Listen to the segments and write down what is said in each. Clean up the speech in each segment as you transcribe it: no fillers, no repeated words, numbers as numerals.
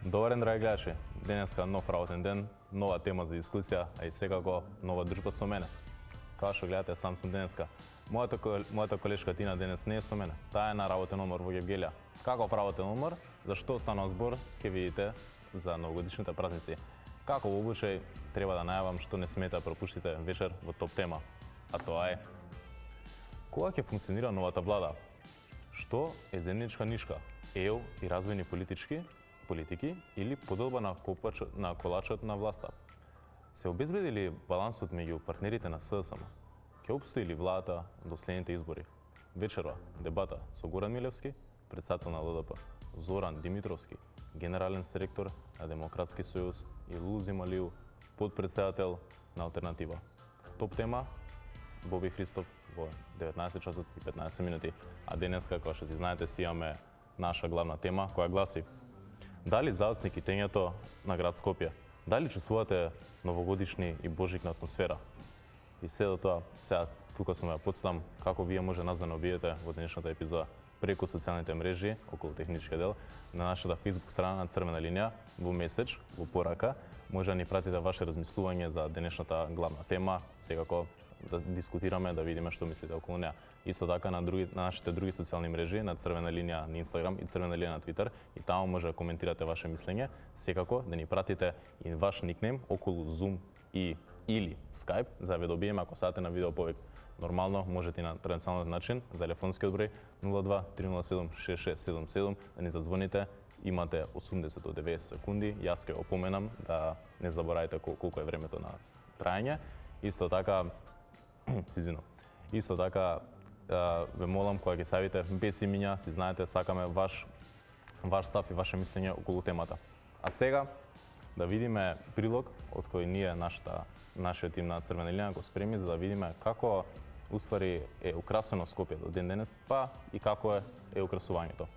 Добар ден, драги гледачи. Денеска нов работен ден, нова тема за дискусија, а и секако нова дружба со мене. Као што гледате, сам сум денеска. Мојата колешка Тина денес не е со мене. Таа е на работен одмор во Гевгелија. Каков работен одмор? За што останува збор, ќе видите за новогодишните празници. Како во обичај, треба да најавам што не смете да пропуштите вечер во топ тема. А тоа е: кога ќе функционира новата влада? Што е заедничка нишка? ЕУ и развојни политики или поделба на колачот на власта? Се обезбедили балансот меѓу партнерите на СДСМ? Ќе обстои ли владата до следните избори? Вечерва дебата со Горан Милевски, председател на ЛДП, Зоран Димитровски, генерален директор на Демократски сојуз, и Лулу Зималију, подпредседател на Алтернатива. Топ тема Боби Христов во 19 часот и 15 минути. А денеска, како што си знаете, си имаме наша главна тема, која гласи: дали заоцни китењето на град Скопје? Дали чувствувате новогодишни и божикна атмосфера? И се до тоа, сега тука сум ја подстам како вие може нас да не обидете во денешната епизода преку социјалните мрежи околу технички дел на нашата Facebook страна на Црвена линија, во меседж, во порака, може да ни пратите ваше размислување за денешната главна тема, секако да дискутираме, да видиме што мислите околу неа. Исто така на нашите други социјални мрежи, на Црвена линија на Инстаграм и Црвена линија на Твитер, и таму може да коментирате ваше мислење, секако да ни пратите и ваш никнем околу Zoom или Skype, за да ве добиеме ако сакате на видео повик. Нормално можете и на традиционалниот начин, за телефонскиот број 02 307 6677 да ни задзвоните. Имате 80 до 90 секунди. Јас ќе опоменам да не заборавате колку е времето на трајање. Исто така, ве молам кога ќе се јавите без имиња, си знаете, сакаме ваш став и ваше мислење околу темата. А сега да видиме прилог од кој ние нашиот тим на Црвена линија го спреми, за да видиме како уствари е украсено Скопје до ден денес, па и како е украсувањето.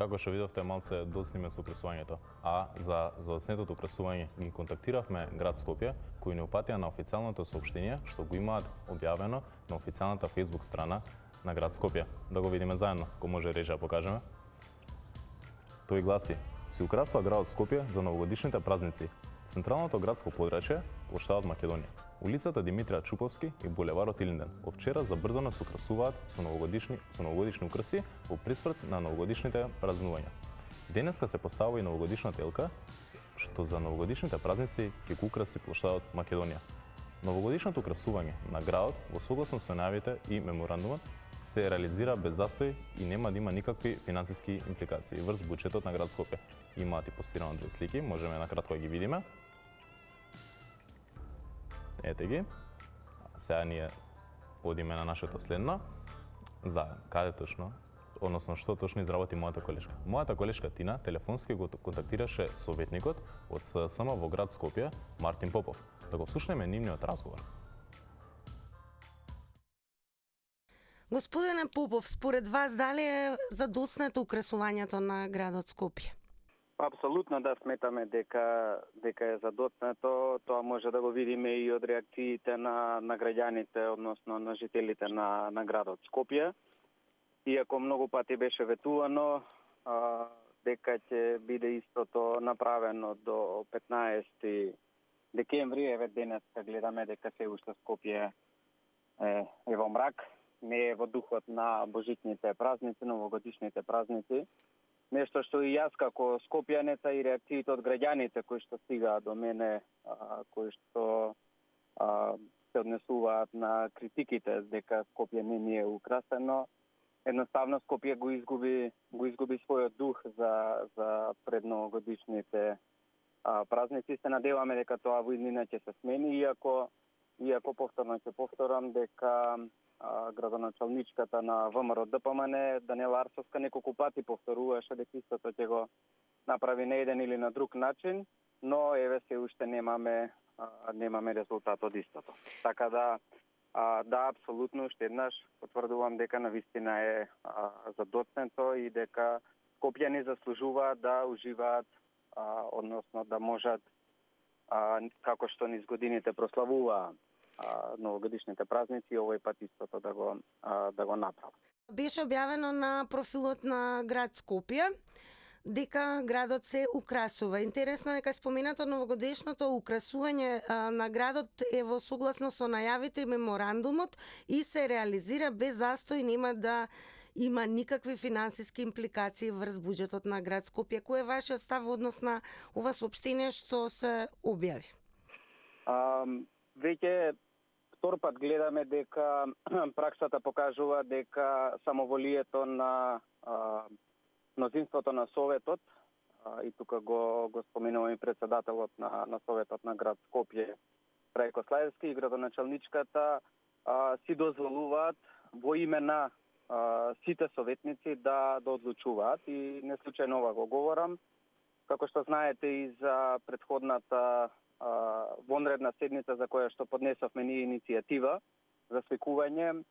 Како што видовте, малце доцниме со украсувањето, а за доцнетото украсување ги контактиравме град Скопје, кои не упатија на официјалното соопштение што го имаат објавено на официјалната Facebook страна на град Скопје. Да го видиме заедно, ако може рече да покажеме. Тој гласи: се украсува градот Скопје за новогодишните празници. Централното градско подрачје, плоштадот Македонија, улицата Димитрија Чуповски и булеварот Илинден овчера забрзано се украсуваат со новогодишни украси во присврт на новогодишните празнувања. Денеска се поставува и новогодишна телка, што за новогодишните празници ќе го украси плоштадот Македонија. Новогодишното украсување на градот во согласно со најавите и меморандумот се реализира без застој и нема да има никакви финансиски импликации врз буџетот на град Скопје. Имаат и постирано две слики, можеме накратко да ги видиме. Ете ги. Сега ние одиме на нашата следна. За каде точно, односно што точно изработи мојата колешка. Мојата колешка Тина телефонски го контактираше советникот од СДСМ во град Скопје, Мартин Попов. Да го слушнеме нивниот разговор. Господине Попов, според вас дали е задоснето украсувањето на градот Скопје? Апсолутно да сметаме дека е задоцнето. Тоа може да го видиме и од реакциите на граѓаните, односно на жителите на градот Скопје. Иако многу пати беше ветувано дека ќе биде истото направено до 15 декември, еве денес гледаме дека се уште Скопје е во мрак. не е во духот на божитните празници, новогодишните празници. Нешто што и јас како скопјанеца и реакциите од граѓаните кои што стигаат до мене, кои што се однесуваат на критиките дека Скопје не е украсено, едноставно Скопје го изгуби својот дух за предновогодишните празници. Се надеваме дека тоа во иднина ќе се смени, иако повторно ќе повторам дека градоначалничката на ВМРО ДПМН Даниела Арсовска неколку пати повторуваше дека истото ќе го направи на еден или на друг начин, но еве се уште немаме резултат од истото. Така да апсолутно уште еднаш потврдувам дека навистина е задоцнето и дека скопјани заслужуваат да уживаат, односно да можат, како што низ годините прославуваа новогодишните празници, овој пат истото да го направат. Беше објавено на профилот на град Скопје дека градот се украсува. Интересно е дека споменато новогодишното украсување на градот е во согласно со најавите и меморандумот и се реализира без застој, нема да има никакви финансиски импликации врз буџетот на град Скопје. Кој е вашиот став во однос на ова соопштение што се објави? Веќе втор пат гледаме дека праксата покажува дека самоволието на мнозинството на Советот, и тука го споменувам и председателот на Советот на град Скопје, Трајко Слаевски, и градоначалничката, си дозволуваат во име на сите советници да одлучуваат. И не случајно ова го говорам. Како што знаете и за предходната вонредна седница за која што поднесовме ние иницијатива за свикување,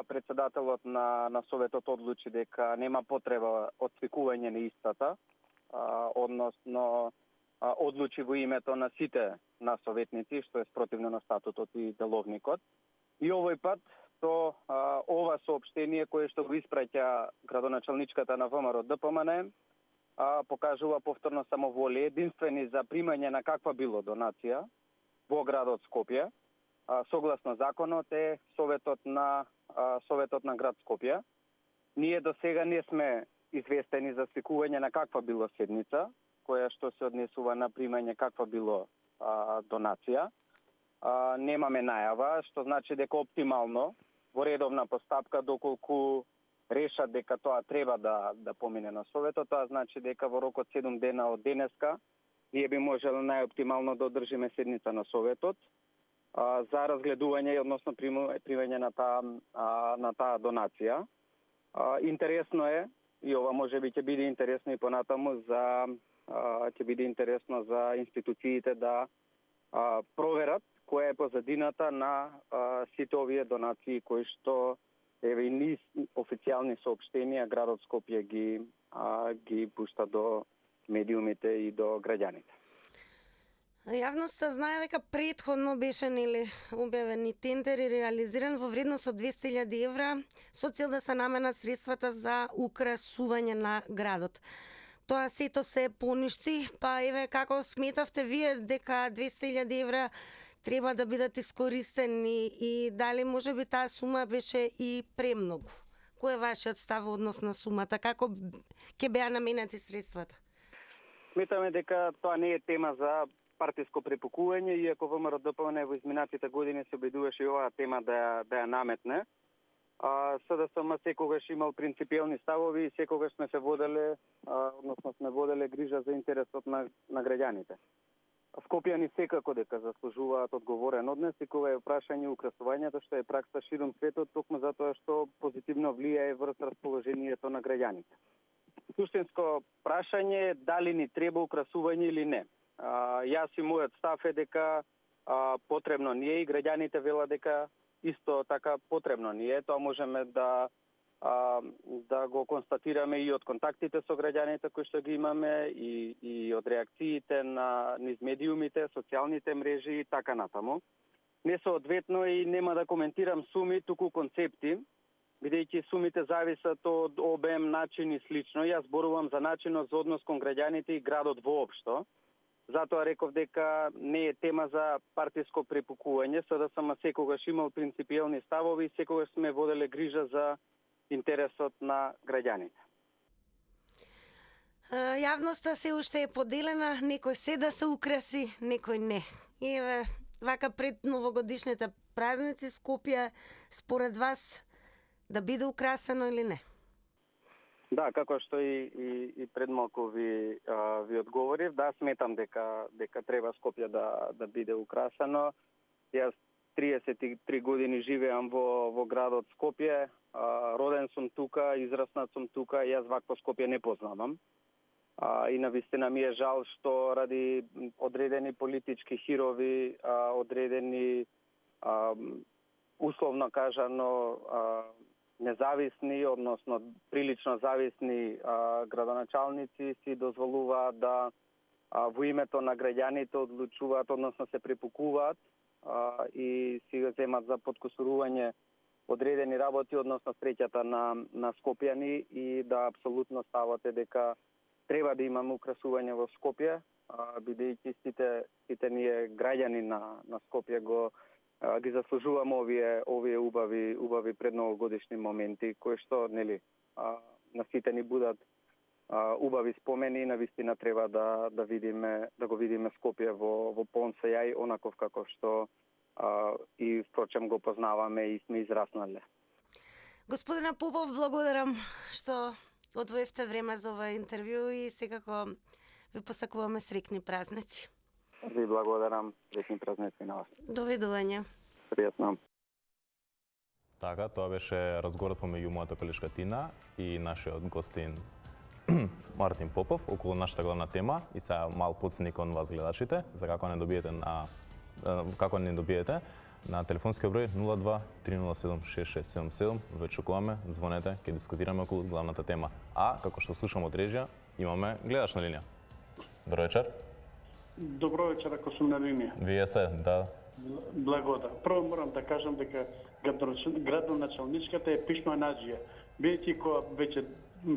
председателот на Советот одлучи дека нема потреба од свикување на истата, односно одлучи во името на сите на советници, што е спротивно на статутот и деловникот. И овој пат со ова соопштение кое што го испраќа градоначалничката на ВМРО ДПМН, покажува повторно самоволие, единствени за примање на каква било донација во градот Скопје. Согласно законот е Советот на град Скопје. Ние до сега не сме известени за свикување на каква било седница, која што се однесува на примање каква било донација. Немаме најава, што значи дека оптимално во редовна постапка, доколку решат дека тоа треба да помине на Советот, тоа значи дека во рок од 7 дена од денеска ние би можело најоптимално да одржиме седница на Советот за разгледување, односно примање на таа донација. Интересно е, и ова можеби ќе биде интересно и понатаму ќе биде интересно за институциите да проверат која е позадината на сите овие донации кои што еве и низ официјални соопштенија градот Скопје ги пушта до медиумите и до граѓаните. Јавноста знае дека претходно беше објавен и тендер и реализиран во вредност од 200.000 евра со цел да се наменат средствата за украсување на градот. Тоа сето се поништи, па еве како сметавте вие дека 200.000 евра треба да бидат искористени и дали можеби таа сума беше и премногу? Кој е вашиот став во однос на сумата? Како ќе беа наменати средствата? Сметаме дека тоа не е тема за партиско препукување, иако ВМРО ДПМН во изминатите години се обидуваше и оваа тема да ја наметне. СДСМ секогаш имал принципиелни ставови и секогаш сме воделе грижа за интересот на граѓаните. Скопјани секако дека заслужуваат одговорен однес и кога е прашање украсувањето, што е пракса ширум светот, токму затоа што позитивно влијае врз расположението на граѓаните. Суштинско прашање е дали ни треба украсување или не. Јас и мојот став е дека потребно ни е и граѓаните велат дека исто така потребно ни е. Тоа можеме да го констатираме и од контактите со граѓаните кои што ги имаме и од реакциите низ медиумите, социјалните мрежи и така натаму. Не соодветно и нема да коментирам суми, туку концепти, бидејќи сумите зависат од обем, начин и слично. Јас зборувам за начинот за однос кон граѓаните и градот воопшто. Затоа реков дека не е тема за партиско препукување, СДСМ секогаш имал принципиелни ставови и секогаш сме воделе грижа за интересот на граѓаните. Јавноста се уште е поделена, некој се да се украси, некој не. И еве, вака пред новогодишните празници Скопје, според вас, да биде украсено или не? Да, како што и пред малку ви одговорив, да, сметам дека треба Скопје да биде украсено. Јас 33 години живеам во градот Скопје, роден сум тука, израснат сум тука, јас вакво Скопје не познавам. И навистина ми е жал што ради одредени политички хирови, одредени условно кажано независни, односно прилично зависни градоначалници си дозволуваат да во името на граѓаните одлучуваат, односно се препукуваат и си го земат за подкусурување одредени работи, односно среќата на скопјани, и да апсолутно ставате дека треба да имаме украсување во Скопје, бидејќи сите ние граѓани на Скопје ги заслужуваме овие убави предновогодишни моменти кои што нели на сите ни будат убави спомени. Навистина треба да го видиме Скопје во полн сејај, онаков како што и впрочем го познаваме и сме израснале. Господина Попов, благодарам што одвоевте време за ова интервју и секако ви посакуваме среќни празници. Ви благодарам, среќни празници на вас. Довидување. Пријатно. Така, тоа беше разговорот помеѓу мојата колешка Тина и нашиот гостин Мартин Попов околу нашата главна тема. И сега мал подсетник кон вас гледачите за како не добиете на телефонски број 02 307 6677. Ве чекуваме, звонете, ќе дискутираме околу главната тема. А како што слушам од режија, имаме гледач на линија. Добро вечер. Добро вечер, ако сум на линија. Вие сте, да. Благода. Прво морам да кажам дека градоначалничката е пишно наџија. Бидејќи кога веќе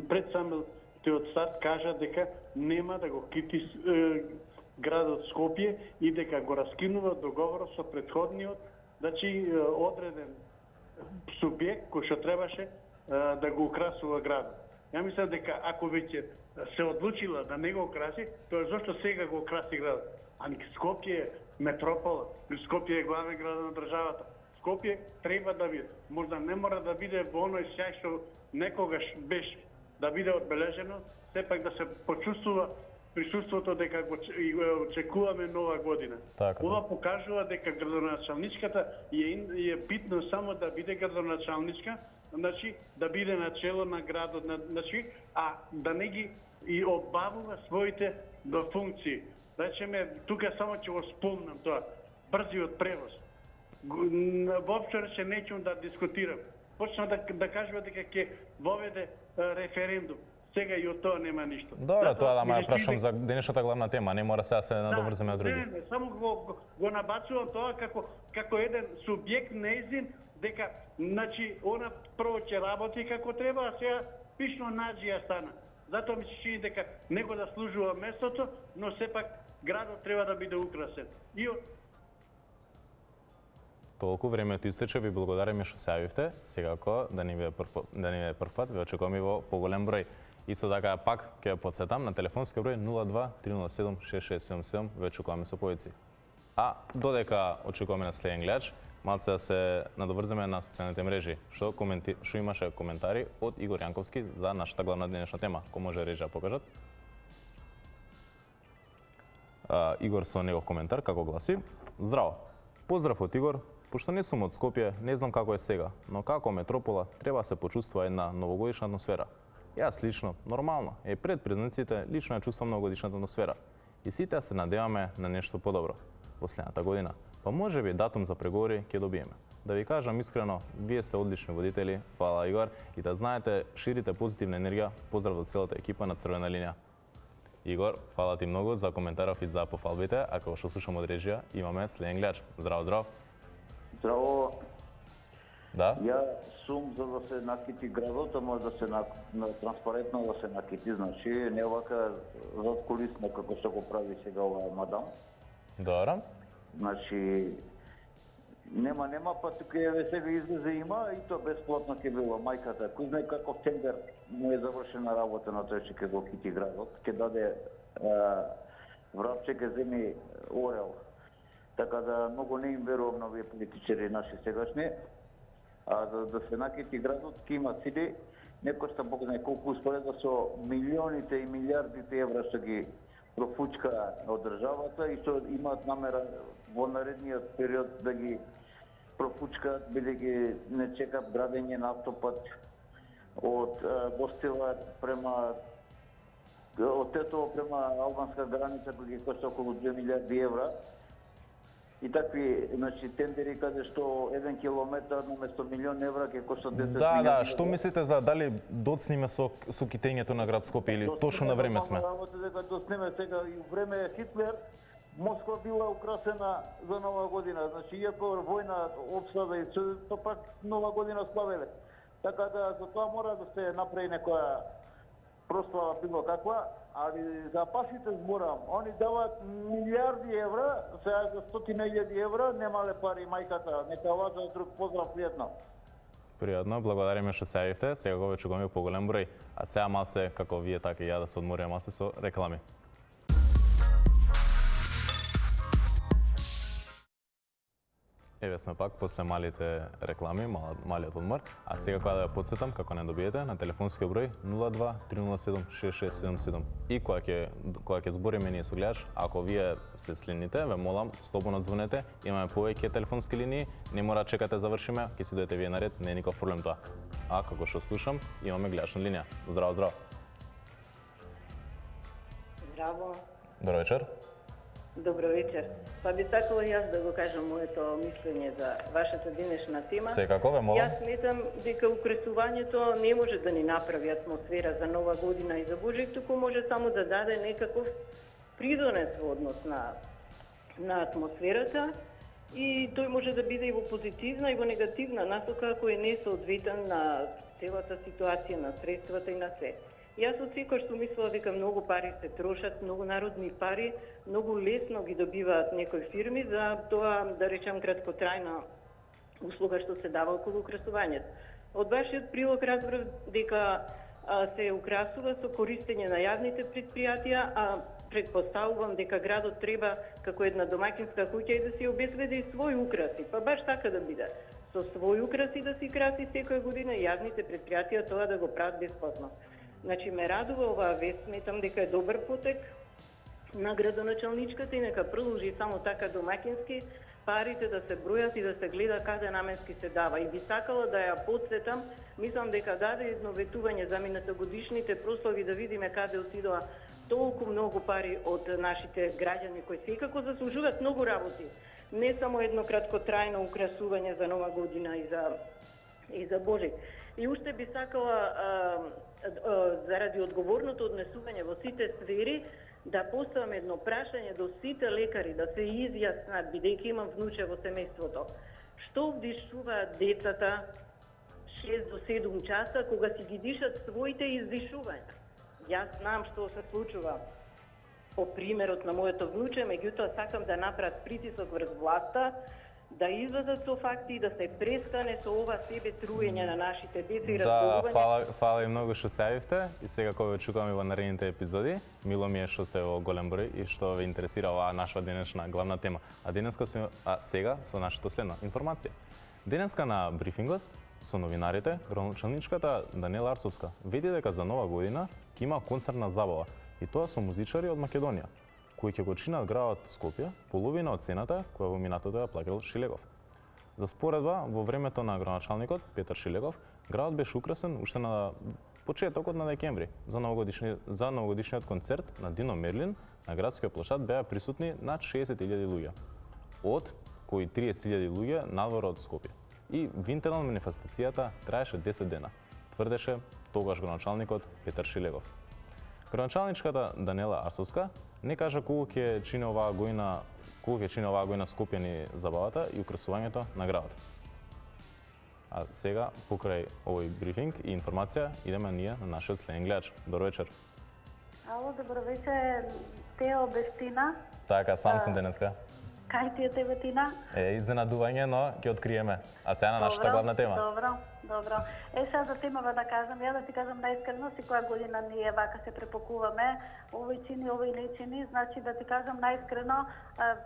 пред самиот старт кажа дека нема да го кити градот Скопје и дека го раскинува договорот со претходниот, значи одреден субјект кој што требаше да го украсува градот. Ја мислам дека ако веќе се одлучила да не го украси, тоа зошто сега го украси градот? Ами Скопје е метропола, Скопје е главен град на државата. Скопје треба да биде. Можда не мора да биде во оној сјај што некогаш беше, да биде одбележено, сепак да се почувствува присуството дека го очекуваме нова година. Така. Ова покажува дека градоначалничката е битно само да биде градоначалничка, значи да биде начело на градот, значи, а да не ги и обавува своите функции. Речеме, тука само ќе го спомнам тоа, брзиот превоз. Воопшто рече неќум да дискутирам. Почна да кажува дека ќе воведе референдум. Сега и од тоа нема ништо. Добро, тоа да ме прашам за денешната главна тема, не мора сега се надоврземе на други. Не, само го набацувам тоа како еден субјект неизин, дека, значи, она прво ќе работи како треба, а сега пишно наџија стана. Затоа ми се чини дека него да служува местото, но сепак градот треба да биде украсен. Толку времето истече, ви благодариме што се јавивте. Секако да не ви е прв пат, ви очекуваме во поголем број. Исто така пак ќе подсетам на телефонски број 02 307 6677, ве очекуваме со повици. А додека очекуваме на следен гледач, малце да се надоврземе на социјалните мрежи, што имаше коментари од Игор Јанковски за нашата главна денешна тема. Кој може режа покажат? Игор со негов коментар како гласи: Здраво. Поздрав од Игор. Пошто не сум од Скопје, не знам како е сега, но како метропола треба да се почувствува една новогодишна атмосфера. Јас лично, нормално, пред празниците, лично ја чувствам новогодишната атмосфера. И сите се надеваме на нешто подобро во следната година. Па може би датум за преговори ќе добиеме. Да ви кажам искрено, вие сте одлични водители, фала Игор, и да знаете, ширите позитивна енергија. Поздрав до целата екипа на Црвена линија. Игор, фала ти многу за коментаров и за пофалбите, а како што слушам од режија, имаме следен гледач. Здраво, здраво. Здраво. Да? Ја сум за да се накити градот, ама да се транспарентно да се накити, значи не вака задкулисно како што го прави сега оваа мадам. Добро. Значи нема, па тука еве сега излезе има и тоа бесплатно ќе било мајката. Кој знае каков тендер му е завршена работа на тој што ќе го кити градот, ќе даде врапче, ќе земи орел. Така да многу не им верувам на овие политичари наши сегашни. А да се накити градот, ќе има сили, некој што Бог знае колку успоредно со милионите и милиардите евра што ги профучка од државата и што имаат намера во наредниот период да ги профучкаат, бидејќи не чекат градење на автопат од Гостила према од Тетово према албанска граница кој ги кошта околу 2 милиарди евра. И такви, значи, тендери каде што 1 километар наместо милион евра ќе кошта 10 милиони. Да, што мислите за дали доцниме со китењето на град Скопје или точно на време сме? Работа дека доцниме сега и време Хитлер, Москва била украсена за Нова година. Значи, иако војна обсада и тоа пак Нова година славеле. Така да за тоа мора да се направи некоја прослава било каква, али за пасите зборам, они даваат милиарди евра, сега за 100.000 евра немале пари мајката, нека вака друг поздрав пријатно. Пријатно, благодариме што се јавивте, сега го чекаме поголем број, а сега малце, како вие така и ја да се одмориме малце со реклами. Еве сме пак после малите реклами, малиот одмор, а сега кога да ја подсетам како не добиете на телефонскиот број 02 307 6677 и кога ќе збориме ние со гледач, ако вие сте слините, ве молам слободно звонете, имаме повеќе телефонски линии, не мора да чекате завршиме, ќе си дојдете вие наред, не е никаков проблем тоа. А како што слушам, имаме гледачна линија. Здраво, здраво. Здраво. Добро вечер. Добро вечер. Па би сакала јас да го кажам моето мислење за вашата денешна тема. Секако ве молам. Јас сметам дека украсувањето не може да ни направи атмосфера за Нова година и за Божик, туку може само да даде некаков придонес во однос на атмосферата и тој може да биде и во позитивна и во негативна насока кој не соодветен на целата ситуација, на средствата и на се. Јас од секој што мислела дека многу пари се трошат, многу народни пари, многу лесно ги добиваат некои фирми за тоа, да речем, краткотрајна услуга што се дава околу украсувањето. Од вашиот прилог разбрав дека се украсува со користење на јавните предпријатија, а предпоставувам дека градот треба како една домаќинска куќа и да си обезбеди своји украси, па баш така да биде. Со своји украси да си краси секоја година и јавните предпријатија тоа да го прават бесплатно. Значи, ме радува оваа вест, сметам дека е добар потек на градоначалничката и нека продолжи само така домаќински парите да се бројат и да се гледа каде наменски се дава. И би сакала да ја потсетам, мислам дека даде едно ветување за минатогодишните прослави да видиме каде отидоа толку многу пари од нашите граѓани кои секако заслужуваат многу работи. Не само едно краткотрајно украсување за Нова година и за Божик. И уште би сакала заради одговорното однесување во сите сфери да поставам едно прашање до сите лекари да се изјаснат, бидејќи имам внуче во семејството. Што вдишуваат децата 6 до 7 часа кога си ги дишат своите издишувања? Јас знам што се случува по примерот на моето внуче, меѓутоа сакам да направат притисок врз власта, да излезат со факти и да се престане со ова себе труење на нашите деца и разболување. Да, фала и многу што се јавивте и сега кога ве чукаме во наредните епизоди, мило ми е што сте во голем број и што ве интересира оваа наша денешна главна тема. А сега со нашата следна информација. Денеска на брифингот со новинарите, градоначалничката Данела Арсовска веди дека за Нова година ќе има концертна забава и тоа со музичари од Македонија, кои ќе го чинат градот Скопје половина од цената која во минатото ја платил Шилегов. За споредба, во времето на градоначалникот Петар Шилегов, градот беше украсен уште на почетокот на декември. За новогодишниот концерт на Дино Мерлин на градскиот плошад беа присутни над 60.000 луѓе, од кои 30.000 луѓе надвор од Скопје. И винтерно манифестацијата траеше 10 дена, тврдеше тогаш градоначалникот Петар Шилегов. Градоначалничката Данела Арсовска не кажа кога ќе чини оваа година Скопје ни забавата и украсувањето на градот. А сега, покрај овој брифинг и информација, идеме ние на нашиот следен гледач. Добро вечер. Ало, добро вечер, Тео Бестина. Така, сам сум денеска. Кај ти е тебе, Тина? Изненадување, но ќе откриеме. А сега на нашата главна тема. Добро. Сега за темава да кажам, ја да ти кажам најискрено, секоја година ние вака се препокуваме, овој чини, овој не чини, значи да ти кажам најискрено,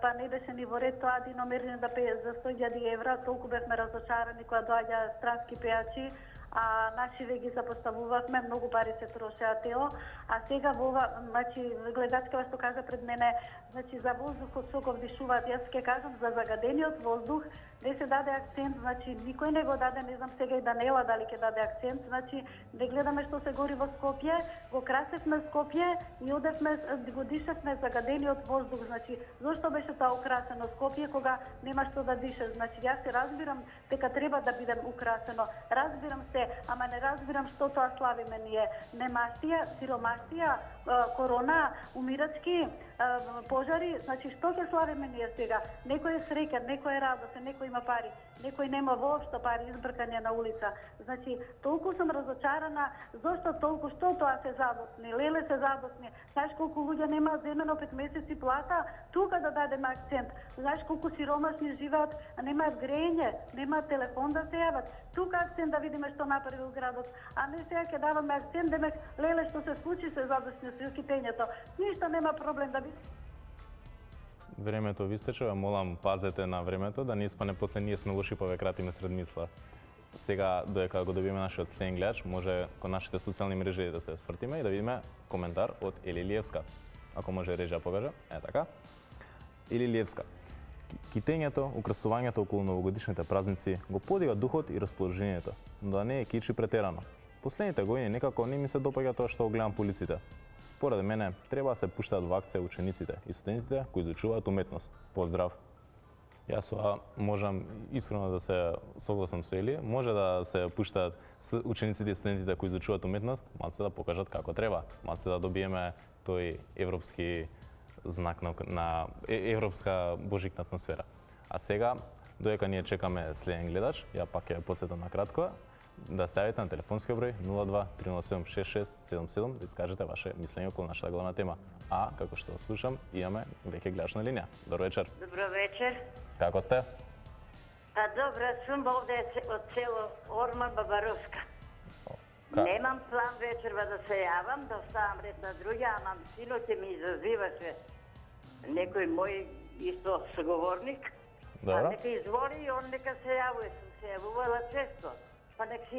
па не беше ни во ред тоа диномерни да пее за 100.000 евра, толку бевме разочарани кога доаѓа странски пејачи, а нашиве ги запоставувавме, многу пари се трошеа, Тео, а сега во ова, значи гледачкава што кажа пред мене, значи за воздухот што го вдишуваат, јас ќе кажам за загадениот воздух, не се даде акцент, значи никој не го даде, не знам сега и Данела дали ќе даде акцент, значи да гледаме што се гори во Скопје, го красевме Скопје и одевме, го дишевме загадениот воздух, значи зошто беше тоа украсено Скопје кога нема што да дишеш, значи јас се разбирам дека треба да бидем украсено, разбирам се, ама не разбирам што тоа славиме ние, немастија, сиромастија, корона, умирачки, пожари, значи што ќе славиме ние сега? Некој е среќен, некој е радосен, некој има пари, некој нема воопшто пари, избркање на улица. Значи, толку сум разочарана, зошто толку, што тоа се задосни, леле се задосни. Знаеш колку луѓе нема земено 5 месеци плата, тука да дадеме акцент. Знаеш колку сиромашни живеат, немаат грејење, немаат телефон да се јават. Тука акцент да видиме што направил градот, а не сега ќе даваме акцент, демек леле што се случи се задосни со кипењето. Ништо нема проблем да Времето ви истече, молам пазете на времето, да не испане после ние сме лоши, па ве кратиме сред мисла. Сега, додека го добиеме нашиот следен гледач, може кон нашите социјални мрежи да се свртиме и да видиме коментар од Ели Лиевска. Ако може режија покажа, така. Ели Лиевска. Китењето, украсувањето околу новогодишните празници го подига духот и расположението, но да не е кичи претерано. Последните години некако не ми се допаѓа тоа што го гледам по улиците. Според мене, треба да се пуштаат во акција учениците и студентите кои изучуваат уметност. Поздрав! Јас можам искрено да се согласам со Ели, може да се пуштаат учениците и студентите кои изучуваат уметност, малце да покажат како треба, малце да добиеме тој европски знак на европска божикна атмосфера. А сега, додека ние чекаме следен гледач, ја пак ќе посетам на кратко, да се јавите на телефонски број 02 307 6677 да искажете ваше мислење околу нашата главна тема. А, како што слушам, имаме веќе гледач на линија. Добро вечер. Добро вечер. Како сте? Добро, сум овде од село Орма, Бабаровска. Немам план вечерва да се јавам, да оставам ред на други, ама синоќe ми изазиваше некој мој исто соговорник. Добро. Нека изволи и он нека се јавува, сум се јавувала често. Па нека се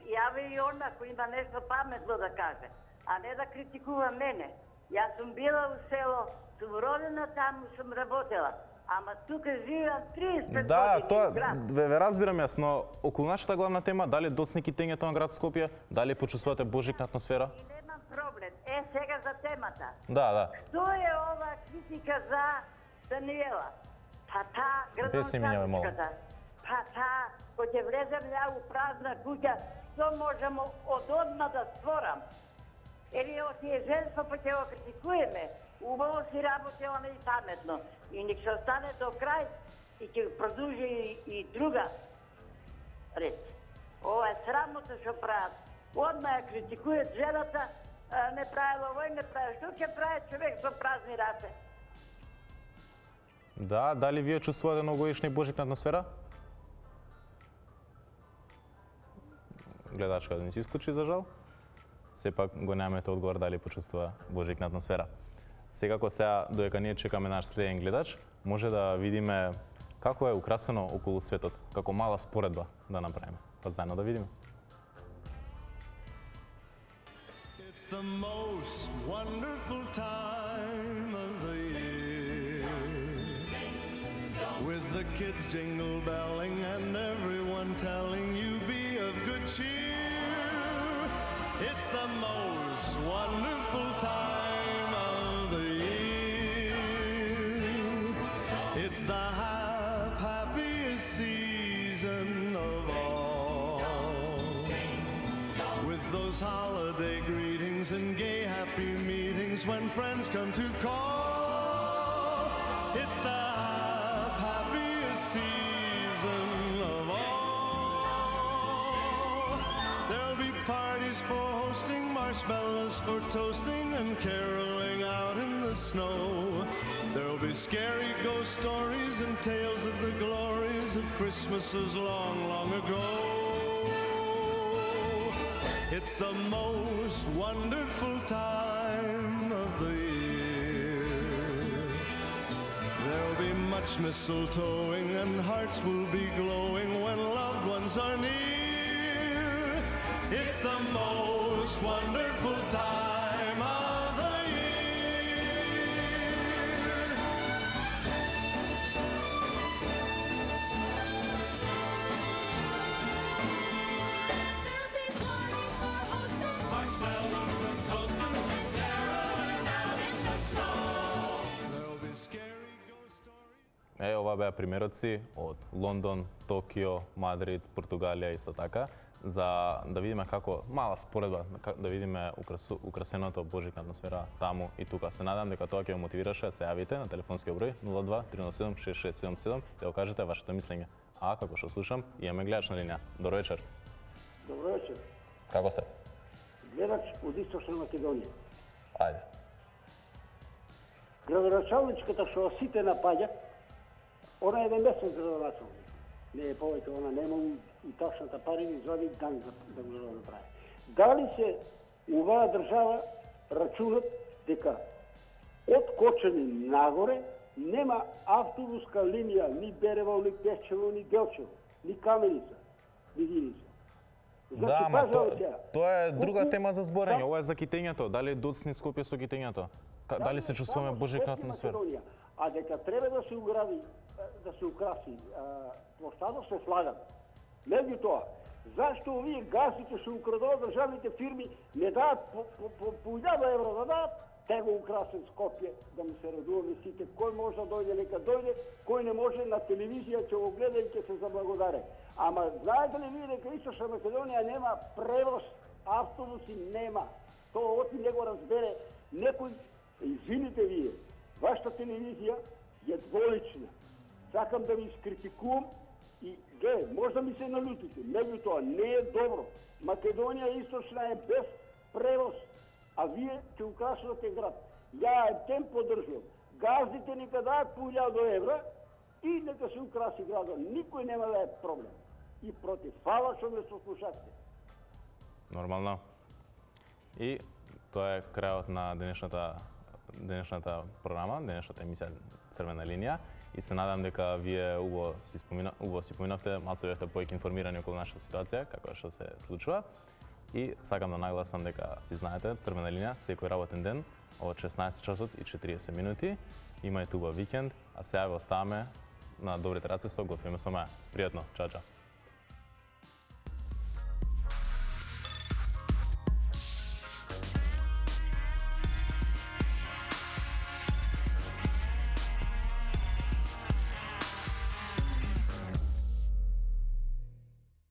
јави и он ако има нешто паметно да каже, а не да критикува мене. Јас сум била у село, сум родена таму, сум работела. Ама тука живеам 30 години. Да, тоа ве разбирам јас, но околу нашата главна тема, дали доцни китењето на град Скопје, дали почувствувате божикна атмосфера? И немам проблем. Сега за темата. Да. Што е ова критика за Даниела? Па таа градоначалничката. Па таа, кој ќе влезем ја у празна куќа, што можеме од одма да створам? Или тие женство па ќе го критикуеме? Убаво си работи она и паметно. И nek се остане до крај и ќе продолжи и друга ред. Ова е срамотно што прават. Одма ја критикујат жената, не правила овој, не правила. Што ќе прави човек со празни раце? Да, дали вие чувствувате новогодишна и божикна атмосфера? Гледачка да не си исклучи за жал. Сепак го немате одговор дали почувствува божикна атмосфера. Секако сега, додека ние чекаме наш следен гледач, може да видиме како е украсено околу светот, како мала споредба да направиме. Па заедно да видиме. It's the most wonderful time of the year, with the kids jingle belling and everyone telling you be of good cheer. It's the most wonderful time of the year. It's the happiest season of all, with those holiday greetings and gay happy meetings when friends come to call. It's the happiest season of all. hosting, marshmallows for toasting, and caroling out in the snow. There'll be scary ghost stories and tales of the glories of Christmases long, long ago. It's the most wonderful time of the year. There'll be much mistletoeing and hearts will be glowing when loved ones are near. It's the most wonderful time of the year. There'll be parties for hosting, marshmallows for toasting, and caroling out in the snow. There'll be scary ghost stories. Ова беа примероци од Лондон, Токио, Мадрид, Португалија исто така, за да видиме како мала споредба, да видиме украсеното божична атмосфера таму и тука. Се надам дека тоа ќе ве мотивираше, се јавите на телефонскиот број 02 307 6677 и да кажете вашето мислење. А како што слушам, имаме гледач на линија. Добро вечер. Добро вечер. Како сте? Гледач од Источна Македонија. Ајде. Градоначалничката што сите напаѓа, она е еден месец градоначалник. Не е повеќе, она нема и точната пари ни за один дан да го направи. Дали се оваа држава рачунат дека од Кочани нагоре нема автобуска линија ни Берево, ни Пешчево, ни Делчево, ни Каменица, ни Виница. Да, ама тоа е друга тема за зборење. Ова е за китењето. Дали е доцни Скопје со китењето? Дали се чувствуваме божична атмосфера? А дека треба да се угради, да се украси площадот, се слагам. Меѓутоа, зашто овие газите што украдуваат државните фирми не даат по 1000 евро да даат, те го украсен Скопје, да му се радуваме сите. Кој може да дојде, нека дојде, кој не може на телевизија ќе го гледа и ќе се заблагодаре. Ама знаете ли вие дека Источна Македонија нема превоз, автобуси нема. Тоа оти не го разбере некој. Извините вие, вашата телевизија е дволична. Сакам да ви искритикувам и може да ми се налутите, меѓутоа не е добро. Македонија Источна е без превоз, а вие ќе украсувате град. Ја тем поддржувам. Газдите нека даат по 1000 евра и нека се украси градот. Никој нема да е проблем. И против. Фала што ме слушате. Нормално. И тоа е крајот на денешната програма, денешната емисија Црвена линија. И се надам дека вие убаво си поминавте, малце бевте повеќе информирани околу нашата ситуација, како што се случува. И сакам да нагласам дека си знаете, Црвена линија секој работен ден од 16 часот и 40 минути. Имајте убав викенд, а сега ве оставаме на добрите раце со готвиме со Маја. Пријатно, чао чао.